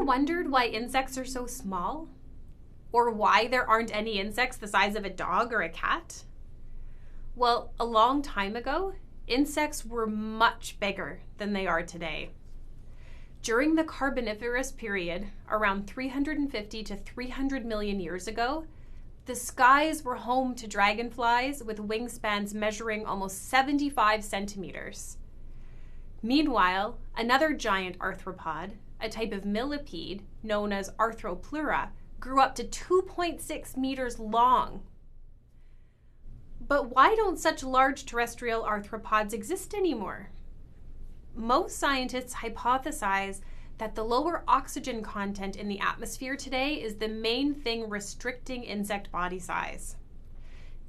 ever wondered why insects are so small? Or why there aren't any insects the size of a dog or a cat? Well, a long time ago, insects were much bigger than they are today. During the Carboniferous period, around 350 to 300 million years ago, the skies were home to dragonflies with wingspans measuring almost 75 centimeters. Meanwhile, another giant arthropod, a type of millipede known as Arthropleura, grew up to 2.6 meters long. But why don't such large terrestrial arthropods exist anymore? Most scientists hypothesize that the lower oxygen content in the atmosphere today is the main thing restricting insect body size.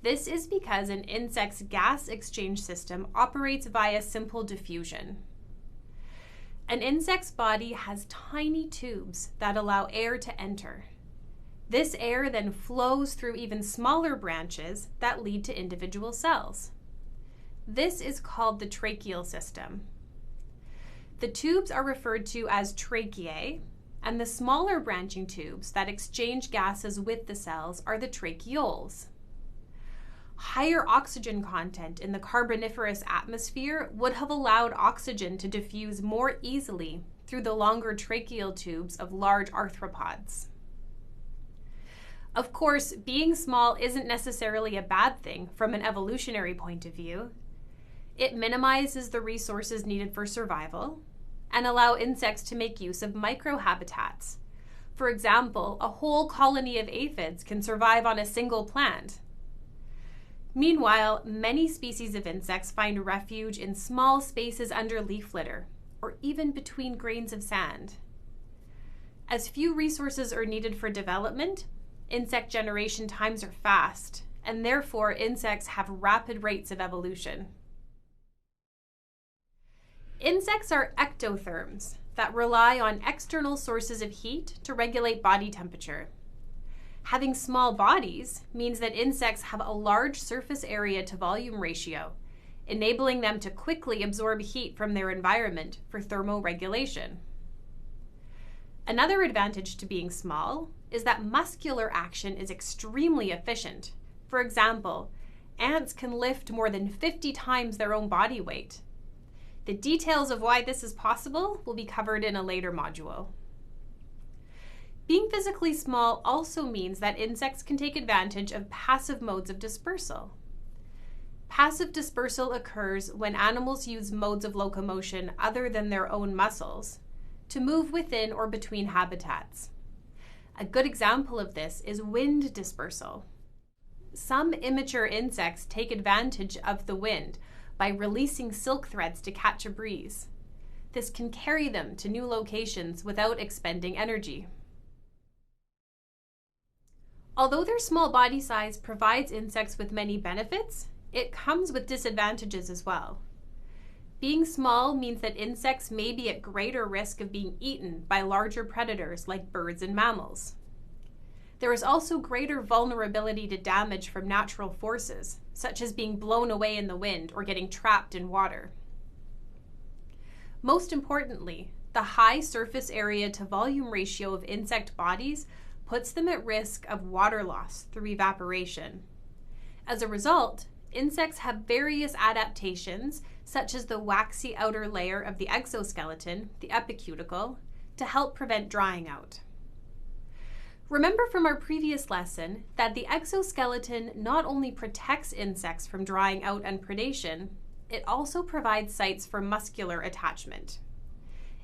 This is because an insect's gas exchange system operates via simple diffusion. An insect's body has tiny tubes that allow air to enter. This air then flows through even smaller branches that lead to individual cells. This is called the tracheal system. The tubes are referred to as tracheae, and the smaller branching tubes that exchange gases with the cells are the tracheoles. Higher oxygen content in the Carboniferous atmosphere would have allowed oxygen to diffuse more easily through the longer tracheal tubes of large arthropods. Of course, being small isn't necessarily a bad thing from an evolutionary point of view. It minimizes the resources needed for survival and allow insects to make use of microhabitats. For example, a whole colony of aphids can survive on a single plant. Meanwhile, many species of insects find refuge in small spaces under leaf litter, or even between grains of sand. As few resources are needed for development, insect generation times are fast, and therefore insects have rapid rates of evolution. Insects are ectotherms that rely on external sources of heat to regulate body temperature. Having small bodies means that insects have a large surface area to volume ratio, enabling them to quickly absorb heat from their environment for thermoregulation. Another advantage to being small is that muscular action is extremely efficient. For example, ants can lift more than 50 times their own body weight. The details of why this is possible will be covered in a later module. Being physically small also means that insects can take advantage of passive modes of dispersal. Passive dispersal occurs when animals use modes of locomotion other than their own muscles to move within or between habitats. A good example of this is wind dispersal. Some immature insects take advantage of the wind by releasing silk threads to catch a breeze. This can carry them to new locations without expending energy. Although their small body size provides insects with many benefits, it comes with disadvantages as well. Being small means that insects may be at greater risk of being eaten by larger predators like birds and mammals. There is also greater vulnerability to damage from natural forces, such as being blown away in the wind or getting trapped in water. Most importantly, the high surface area to volume ratio of insect bodies puts them at risk of water loss through evaporation. As a result, insects have various adaptations, such as the waxy outer layer of the exoskeleton, the epicuticle, to help prevent drying out. Remember from our previous lesson that the exoskeleton not only protects insects from drying out and predation, it also provides sites for muscular attachment.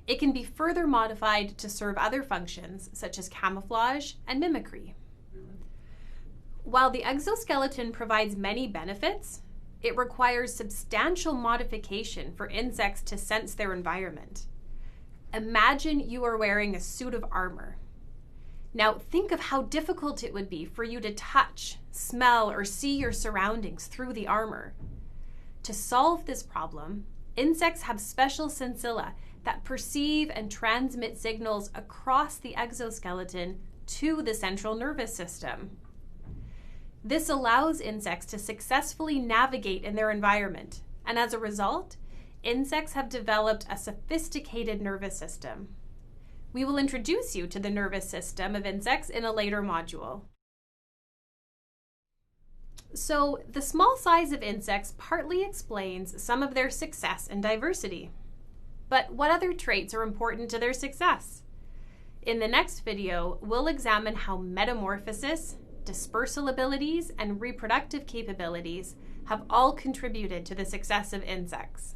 It can be further modified to serve other functions, such as camouflage and mimicry. While the exoskeleton provides many benefits, it requires substantial modification for insects to sense their environment. Imagine you are wearing a suit of armor. Now think of how difficult it would be for you to touch, smell, or see your surroundings through the armor. To solve this problem, insects have special sensilla that perceive and transmit signals across the exoskeleton to the central nervous system. This allows insects to successfully navigate in their environment, and as a result, insects have developed a sophisticated nervous system. We will introduce you to the nervous system of insects in a later module. So, the small size of insects partly explains some of their success and diversity. But what other traits are important to their success? In the next video, we'll examine how metamorphosis, dispersal abilities, and reproductive capabilities have all contributed to the success of insects.